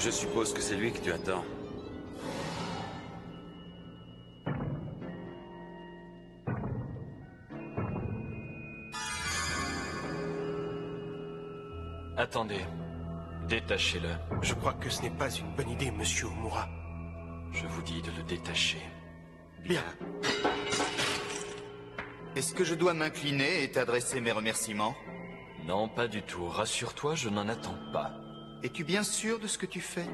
Je suppose que c'est lui que tu attends. Attendez. Détachez-le. Je crois que ce n'est pas une bonne idée, monsieur Omura. Je vous dis de le détacher. Bien. Est-ce que je dois m'incliner et t'adresser mes remerciements? Non, pas du tout. Rassure-toi, je n'en attends pas. Es-tu bien sûr de ce que tu fais?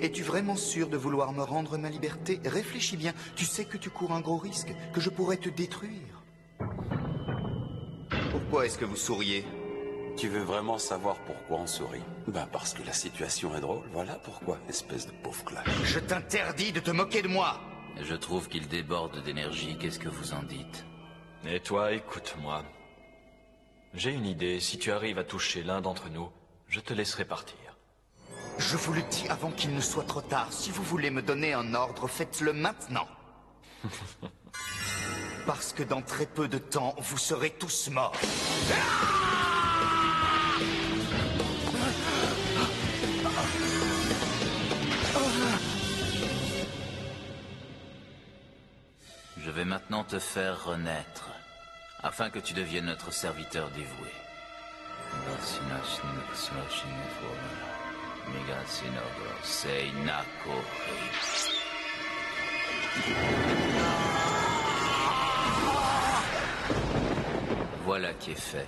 Es-tu vraiment sûr de vouloir me rendre ma liberté? Réfléchis bien, tu sais que tu cours un gros risque, que je pourrais te détruire. Pourquoi est-ce que vous souriez? Tu veux vraiment savoir pourquoi on sourit? Ben parce que la situation est drôle, voilà pourquoi, espèce de pauvre claque. Je t'interdis de te moquer de moi! Je trouve qu'il déborde d'énergie, qu'est-ce que vous en dites? Et toi, écoute-moi. J'ai une idée, si tu arrives à toucher l'un d'entre nous, je te laisserai partir. Je vous le dis avant qu'il ne soit trop tard, si vous voulez me donner un ordre, faites-le maintenant. Parce que dans très peu de temps, vous serez tous morts. Je vais maintenant te faire renaître, afin que tu deviennes notre serviteur dévoué. Voilà qui est fait.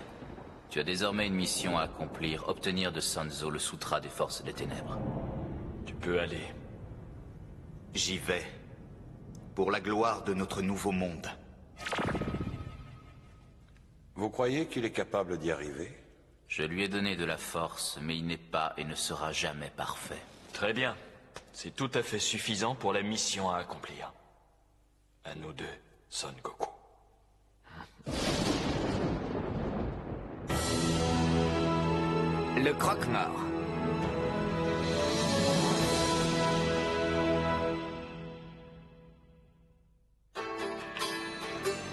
Tu as désormais une mission à accomplir, obtenir de Sanzo le Sutra des forces des ténèbres. Tu peux aller. J'y vais. Pour la gloire de notre nouveau monde. Vous croyez qu'il est capable d'y arriver? Je lui ai donné de la force, mais il n'est pas et ne sera jamais parfait. Très bien. C'est tout à fait suffisant pour la mission à accomplir. À nous deux, Son Goku. Le croque-mort.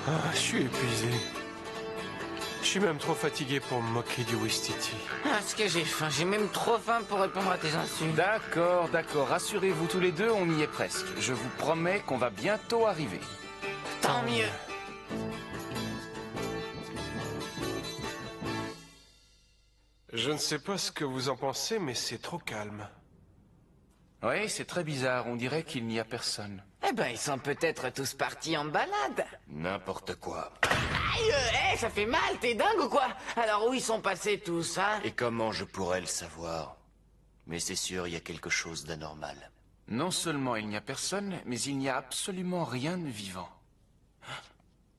Ah, je suis épuisé. Je suis même trop fatigué pour me moquer du Wistiti. Ah, ce que j'ai faim. J'ai même trop faim pour répondre à tes insultes. D'accord, d'accord. Rassurez-vous tous les deux, on y est presque. Je vous promets qu'on va bientôt arriver. Tant mieux. Je ne sais pas ce que vous en pensez, mais c'est trop calme. Oui, c'est très bizarre. On dirait qu'il n'y a personne. Eh ben, ils sont peut-être tous partis en balade. N'importe quoi. Aïe, ça fait mal, t'es dingue ou quoi? Alors où ils sont passés tous, hein? Et comment je pourrais le savoir? Mais c'est sûr, il y a quelque chose d'anormal. Non seulement il n'y a personne, mais il n'y a absolument rien de vivant.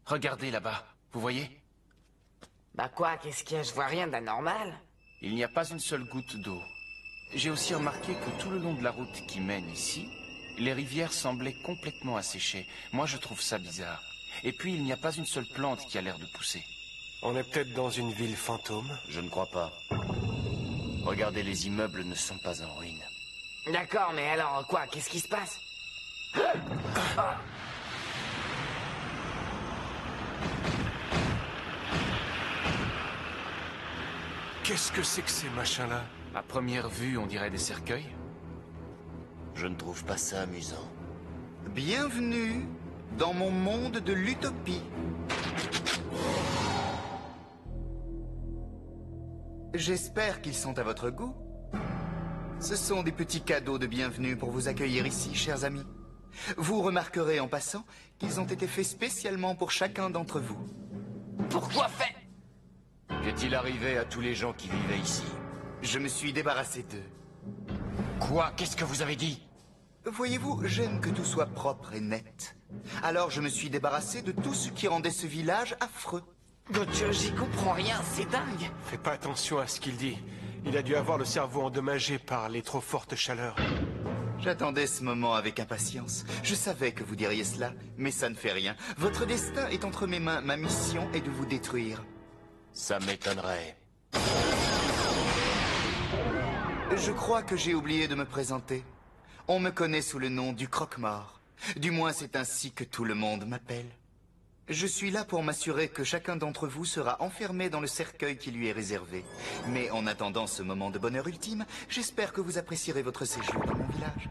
Regardez là-bas, vous voyez? Bah quoi, qu'est-ce qu'il y a? Je vois rien d'anormal. Il n'y a pas une seule goutte d'eau. J'ai aussi remarqué que tout le long de la route qui mène ici, les rivières semblaient complètement asséchées. Moi, je trouve ça bizarre. Et puis, il n'y a pas une seule plante qui a l'air de pousser. On est peut-être dans une ville fantôme. Je ne crois pas. Regardez, les immeubles ne sont pas en ruine. D'accord, mais alors quoi? Qu'est-ce qui se passe? Qu'est-ce que c'est que ces machins-là? À première vue, on dirait des cercueils. Je ne trouve pas ça amusant. Bienvenue dans mon monde de l'utopie. J'espère qu'ils sont à votre goût. Ce sont des petits cadeaux de bienvenue pour vous accueillir ici, chers amis. Vous remarquerez en passant qu'ils ont été faits spécialement pour chacun d'entre vous. Pourquoi fait? Qu'est-il arrivé à tous les gens qui vivaient ici? Je me suis débarrassé d'eux. Quoi? Qu'est-ce que vous avez dit? Voyez-vous, j'aime que tout soit propre et net. Alors je me suis débarrassé de tout ce qui rendait ce village affreux. Gojo, j'y comprends rien, c'est dingue. Fais pas attention à ce qu'il dit. Il a dû avoir le cerveau endommagé par les trop fortes chaleurs. J'attendais ce moment avec impatience. Je savais que vous diriez cela, mais ça ne fait rien. Votre destin est entre mes mains. Ma mission est de vous détruire. Ça m'étonnerait. Je crois que j'ai oublié de me présenter. On me connaît sous le nom du croque-mort. Du moins, c'est ainsi que tout le monde m'appelle. Je suis là pour m'assurer que chacun d'entre vous sera enfermé dans le cercueil qui lui est réservé. Mais en attendant ce moment de bonheur ultime, j'espère que vous apprécierez votre séjour dans mon village.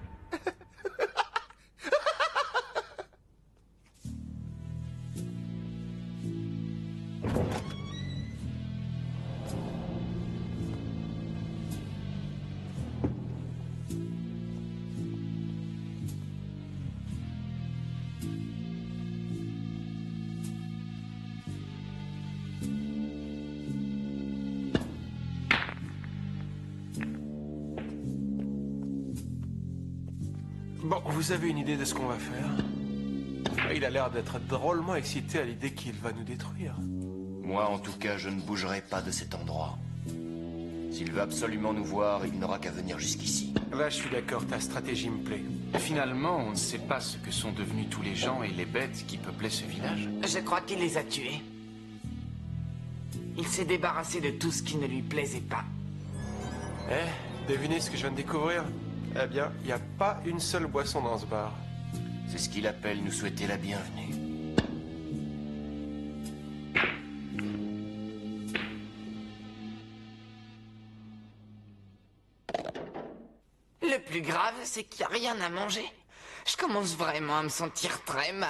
Bon, vous avez une idée de ce qu'on va faire? Il a l'air d'être drôlement excité à l'idée qu'il va nous détruire. Moi, en tout cas, je ne bougerai pas de cet endroit. S'il veut absolument nous voir, il n'aura qu'à venir jusqu'ici. Là, je suis d'accord, ta stratégie me plaît. Finalement, on ne sait pas ce que sont devenus tous les gens et les bêtes qui peuplaient ce village. Je crois qu'il les a tués. Il s'est débarrassé de tout ce qui ne lui plaisait pas. Devinez ce que je viens de découvrir? Eh bien, il n'y a pas une seule boisson dans ce bar. C'est ce qu'il appelle nous souhaiter la bienvenue. Le plus grave, c'est qu'il n'y a rien à manger. Je commence vraiment à me sentir très mal.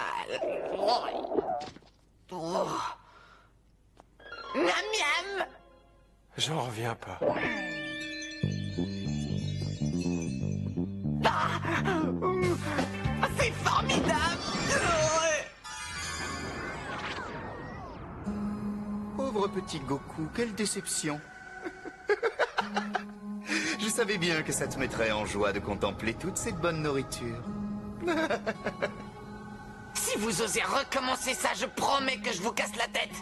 Oh. Miam miam. J'en reviens pas. C'est formidable. Pauvre petit Goku, quelle déception. Je savais bien que ça te mettrait en joie de contempler toute cette bonne nourriture. Si vous osez recommencer ça, je promets que je vous casse la tête.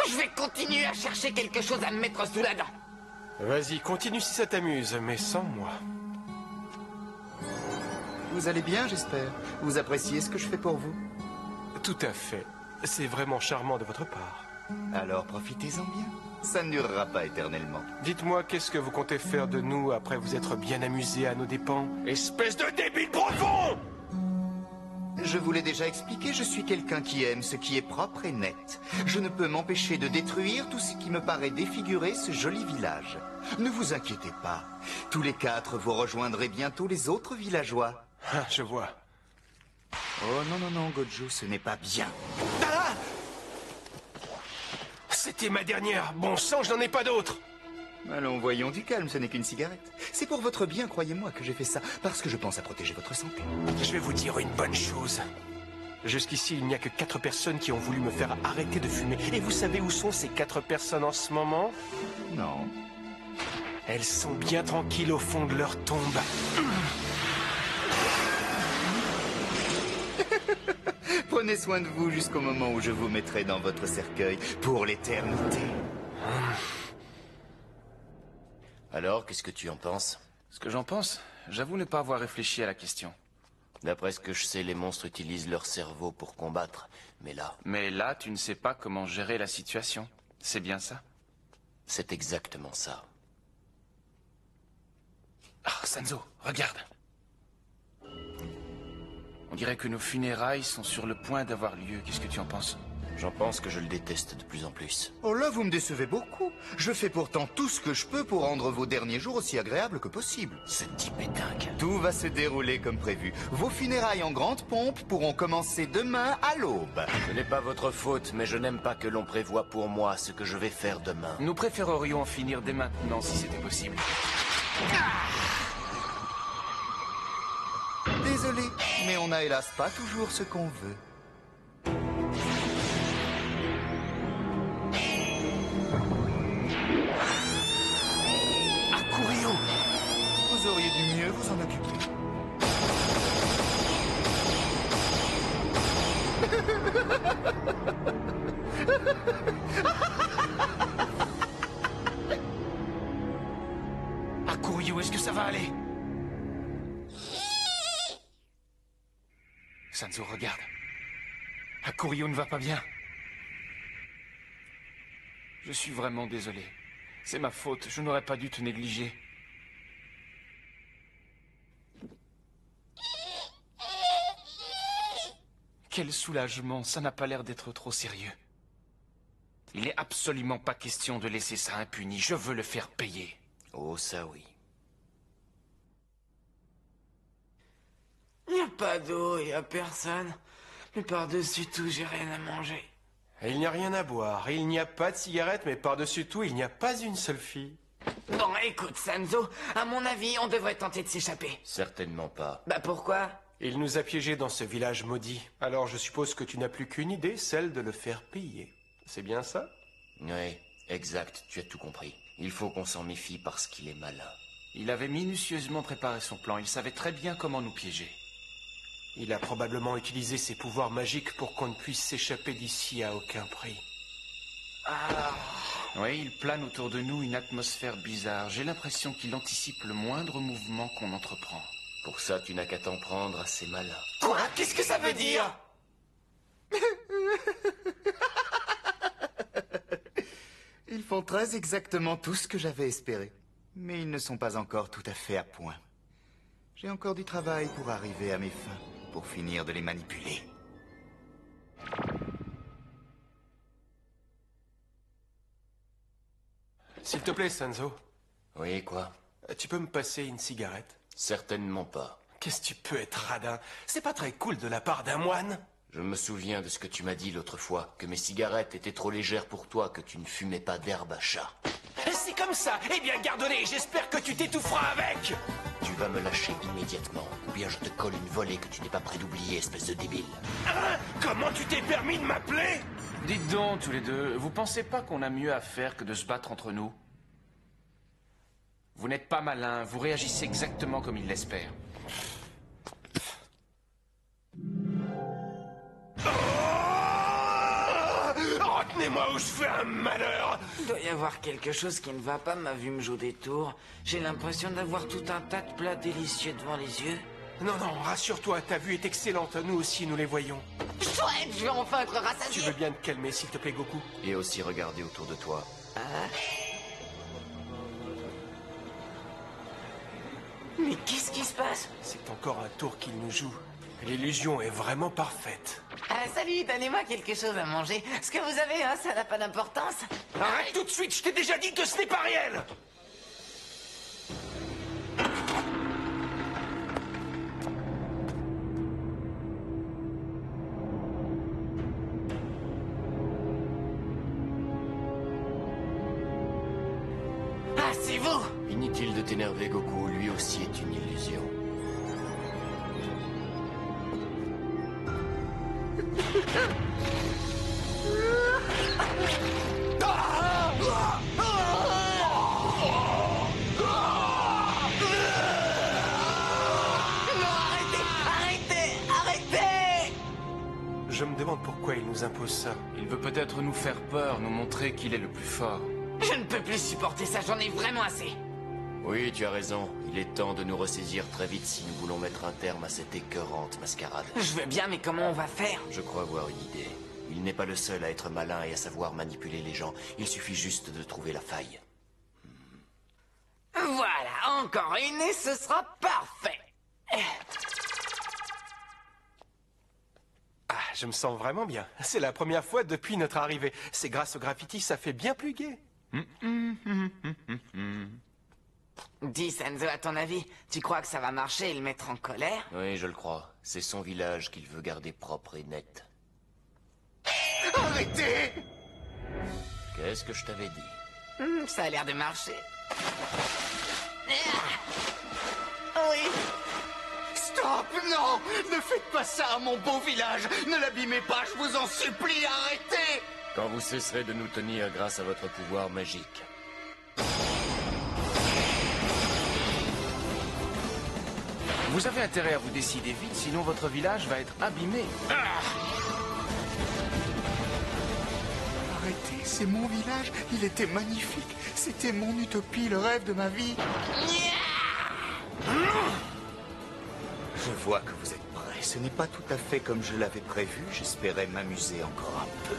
Je vais continuer à chercher quelque chose à me mettre sous la dent. Vas-y, continue si ça t'amuse, mais sans moi. Vous allez bien, j'espère. Vous appréciez ce que je fais pour vous? Tout à fait. C'est vraiment charmant de votre part. Alors profitez-en bien. Ça ne durera pas éternellement. Dites-moi, qu'est-ce que vous comptez faire de nous après vous être bien amusé à nos dépens? Espèce de débile profond! Je vous l'ai déjà expliqué, je suis quelqu'un qui aime ce qui est propre et net. Je ne peux m'empêcher de détruire tout ce qui me paraît défigurer ce joli village. Ne vous inquiétez pas. Tous les quatre, vous rejoindrez bientôt les autres villageois. Ah, je vois. Oh non, non, non, Gojo, ce n'est pas bien. Ah! C'était ma dernière. Bon sang, je n'en ai pas d'autre. Allons, voyons, du calme, ce n'est qu'une cigarette. C'est pour votre bien, croyez-moi, que j'ai fait ça, parce que je pense à protéger votre santé. Je vais vous dire une bonne chose. Jusqu'ici, il n'y a que 4 personnes qui ont voulu me faire arrêter de fumer. Et vous savez où sont ces 4 personnes en ce moment? Non. Elles sont bien tranquilles au fond de leur tombe. Prenez soin de vous jusqu'au moment où je vous mettrai dans votre cercueil pour l'éternité. Alors, qu'est-ce que tu en penses? Ce que j'en pense, j'avoue ne pas avoir réfléchi à la question. D'après ce que je sais, les monstres utilisent leur cerveau pour combattre. Mais là, tu ne sais pas comment gérer la situation. C'est bien ça? C'est exactement ça. Ah, Sanzo, regarde. On dirait que nos funérailles sont sur le point d'avoir lieu. Qu'est-ce que tu en penses? J'en pense que je le déteste de plus en plus. Oh là, vous me décevez beaucoup. Je fais pourtant tout ce que je peux pour rendre vos derniers jours aussi agréables que possible. Ce type est dingue. Tout va se dérouler comme prévu. Vos funérailles en grande pompe pourront commencer demain à l'aube. Ce n'est pas votre faute, mais je n'aime pas que l'on prévoie pour moi ce que je vais faire demain. Nous préférerions en finir dès maintenant, si c'était possible. Désolé, mais on n'a hélas pas toujours ce qu'on veut. Akurio! Vous auriez dû mieux vous en occuper. Akurio, est-ce que ça va aller? Sanzo, regarde. Akurio ne va pas bien. Je suis vraiment désolé. C'est ma faute, je n'aurais pas dû te négliger. quel soulagement, ça n'a pas l'air d'être trop sérieux. Il n'est absolument pas question de laisser ça impuni, je veux le faire payer. Oh, ça oui. Y a pas d'eau, y a personne. Mais par-dessus tout, j'ai rien à manger. Et il n'y a rien à boire, et il n'y a pas de cigarette, mais par-dessus tout, il n'y a pas une seule fille. Bon, écoute, Sanzo, à mon avis, on devrait tenter de s'échapper. Certainement pas. Bah pourquoi? Il nous a piégés dans ce village maudit. Alors je suppose que tu n'as plus qu'une idée, celle de le faire payer. C'est bien ça? Oui, exact, tu as tout compris. Il faut qu'on s'en méfie parce qu'il est malin. Il avait minutieusement préparé son plan, il savait très bien comment nous piéger. Il a probablement utilisé ses pouvoirs magiques pour qu'on ne puisse s'échapper d'ici à aucun prix. Oui, il plane autour de nous une atmosphère bizarre. J'ai l'impression qu'il anticipe le moindre mouvement qu'on entreprend. Pour ça, tu n'as qu'à t'en prendre à ces malins. Quoi? Qu'est-ce que ça veut dire? Ils font très exactement tout ce que j'avais espéré. Mais ils ne sont pas encore tout à fait à point. J'ai encore du travail pour arriver à mes fins, pour finir de les manipuler. S'il te plaît, Sanzo, Oui, quoi? tu peux me passer une cigarette? Certainement pas. Qu'est-ce que tu peux être radin? C'est pas très cool de la part d'un moine. Je me souviens de ce que tu m'as dit l'autre fois, que mes cigarettes étaient trop légères pour toi, que tu ne fumais pas d'herbe à chat. C'est comme ça. Eh bien, garde-les, j'espère que tu t'étoufferas avec. Tu vas me lâcher immédiatement, ou bien je te colle une volée que tu n'es pas prêt d'oublier, espèce de débile. Hein? Comment tu t'es permis de m'appeler? Dites donc, tous les deux, vous pensez pas qu'on a mieux à faire que de se battre entre nous? Vous n'êtes pas malin, vous réagissez exactement comme il l'espère. Retenez-moi ou je fais un malheur. Il doit y avoir quelque chose qui ne va pas, m'a vu me jouer des tours. J'ai l'impression d'avoir tout un tas de plats délicieux devant les yeux. Non, rassure-toi, ta vue est excellente, nous aussi nous les voyons. Chouette, je vais enfin être Tu rassasié. veux bien te calmer, s'il te plaît, Goku? Et aussi regarder autour de toi. Mais qu'est-ce qui se passe? C'est encore un tour qu'il nous joue. L'illusion est vraiment parfaite. Salut, donnez-moi quelque chose à manger. Ce que vous avez, hein, ça n'a pas d'importance. Arrête tout de suite, je t'ai déjà dit que ce n'est pas réel. Ah, c'est vous! Inutile de t'énerver, Goku, lui aussi est une illusion. Arrêtez! Je me demande pourquoi il nous impose ça. Il veut peut-être nous faire peur, nous montrer qu'il est le plus fort. Je ne peux plus supporter ça, j'en ai vraiment assez. Oui, tu as raison. Il est temps de nous ressaisir très vite si nous voulons mettre un terme à cette écœurante mascarade. Je veux bien, mais comment on va faire? Je crois avoir une idée. Il n'est pas le seul à être malin et à savoir manipuler les gens. Il suffit juste de trouver la faille. Voilà, encore une et ce sera parfait. Ah, je me sens vraiment bien. C'est la première fois depuis notre arrivée. C'est grâce au graffiti, ça fait bien plus gai. Dis, Sanzo, à ton avis, tu crois que ça va marcher et le mettre en colère? Oui, je le crois. C'est son village qu'il veut garder propre et net. Arrêtez! Qu'est-ce que je t'avais dit? Ça a l'air de marcher. Oui. Stop! Non! Ne faites pas ça à mon beau village! Ne l'abîmez pas, je vous en supplie, arrêtez! Quand vous cesserez de nous tenir grâce à votre pouvoir magique. Vous avez intérêt à vous décider vite, sinon votre village va être abîmé. Arrêtez, c'est mon village, il était magnifique. C'était mon utopie, le rêve de ma vie. Je vois que vous êtes prêts. Ce n'est pas tout à fait comme je l'avais prévu. J'espérais m'amuser encore un peu.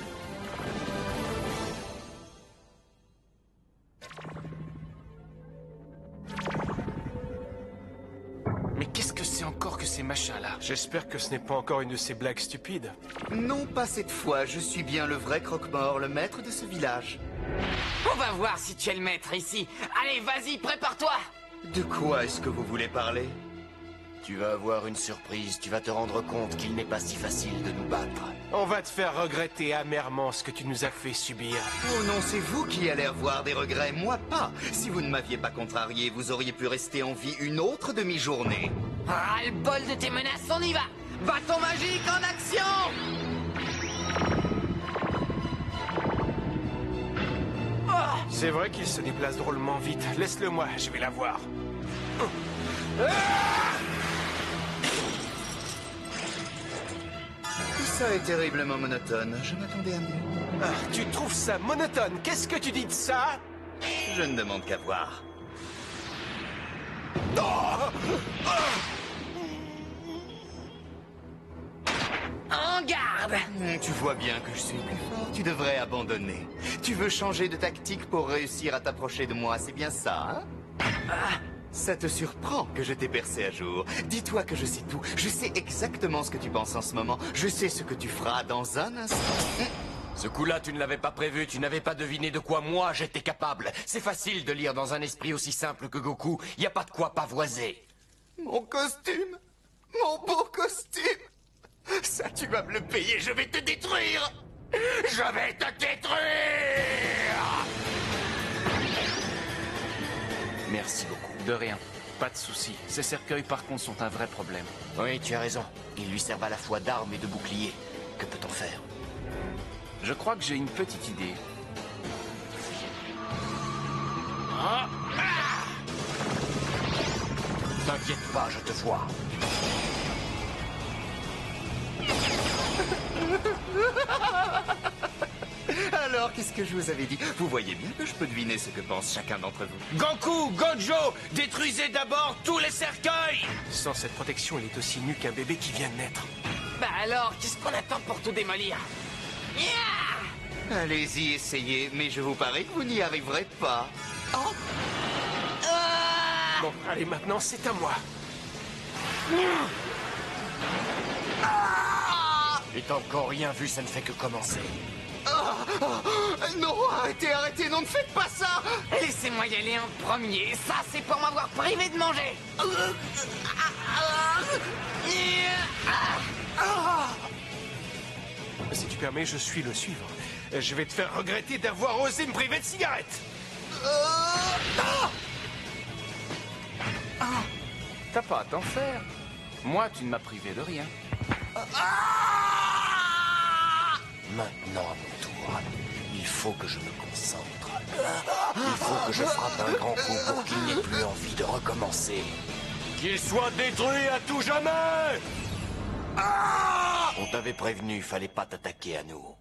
Mais qu'est-ce que c'est encore que ces machins-là? J'espère que ce n'est pas encore une de ces blagues stupides. Non, pas cette fois. Je suis bien le vrai croque-mort, le maître de ce village. On va voir si tu es le maître ici. Allez, vas-y, prépare-toi. De quoi est-ce que vous voulez parler? Tu vas avoir une surprise, tu vas te rendre compte qu'il n'est pas si facile de nous battre. On va te faire regretter amèrement ce que tu nous as fait subir. Oh non, c'est vous qui allez avoir des regrets, moi pas. Si vous ne m'aviez pas contrarié, vous auriez pu rester en vie une autre demi-journée. Ras-le-bol de tes menaces, on y va. Bâton magique en action. C'est vrai qu'il se déplace drôlement vite. Laisse-le moi, je vais la voir. Ça est terriblement monotone. Je m'attendais à mieux. Ah, tu trouves ça monotone? Qu'est-ce que tu dis de ça? Je ne demande qu'à voir. En garde. Tu vois bien que je suis plus fort. Tu devrais abandonner. Tu veux changer de tactique pour réussir à t'approcher de moi, c'est bien ça, hein? Ça te surprend que je t'ai percé à jour. Dis-toi que je sais tout. Je sais exactement ce que tu penses en ce moment. Je sais ce que tu feras dans un instant. Ce coup-là, tu ne l'avais pas prévu, tu n'avais pas deviné de quoi moi j'étais capable. C'est facile de lire dans un esprit aussi simple que Goku, y a pas de quoi pavoiser. Mon costume! Mon beau costume! Ça, tu vas me le payer, je vais te détruire! Je vais te détruire! Merci beaucoup. De rien. Pas de souci. Ces cercueils, par contre, sont un vrai problème. Oui, tu as raison. Ils lui servent à la fois d'arme et de bouclier. Que peut-on faire? Je crois que j'ai une petite idée. T'inquiète pas, je te vois. Alors, qu'est-ce que je vous avais dit? Vous voyez bien que je peux deviner ce que pense chacun d'entre vous. Goku, Gojo, détruisez d'abord tous les cercueils! Sans cette protection, il est aussi nu qu'un bébé qui vient de naître. Bah alors, qu'est-ce qu'on attend pour tout démolir? Yeah. Allez-y, essayez, mais je vous parie que vous n'y arriverez pas. Oh. Bon, allez, maintenant, c'est à moi. Et t'as encore rien vu, ça ne fait que commencer. Non, arrêtez, arrêtez, non, ne faites pas ça! Laissez-moi y aller en premier. Ça, c'est pour m'avoir privé de manger. Si tu permets, je suis le suivant. Je vais te faire regretter d'avoir osé me priver de cigarettes. T'as pas à t'en faire. Moi, tu ne m'as privé de rien. Maintenant, à mon tour, il faut que je me concentre. Il faut que je frappe un grand coup pour qu'il n'ait plus envie de recommencer. Qu'il soit détruit à tout jamais! On t'avait prévenu, fallait pas t'attaquer à nous.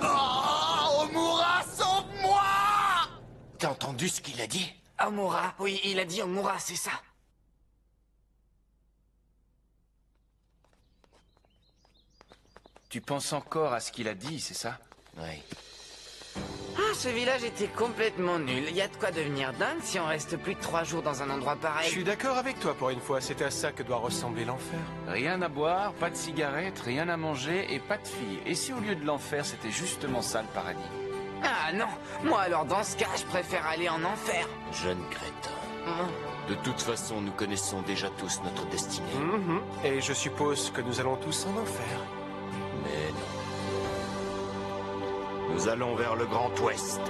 Omura, sauve-moi! T'as entendu ce qu'il a dit? Omura, oui, il a dit Omura, c'est ça. Tu penses encore à ce qu'il a dit, c'est ça? Oui. Ah, ce village était complètement nul. Il y a de quoi devenir dingue si on reste plus de 3 jours dans un endroit Je pareil. suis d'accord avec toi pour une fois. C'est à ça que doit ressembler l'enfer. Rien à boire, pas de cigarettes, rien à manger et pas de filles. Et si au lieu de l'enfer, c'était justement ça le paradis? Ah non, moi alors dans ce cas, je préfère aller en enfer. Jeune crétin. De toute façon, nous connaissons déjà tous notre destinée. Et je suppose que nous allons tous en enfer. Mais non. Nous allons vers le Grand Ouest.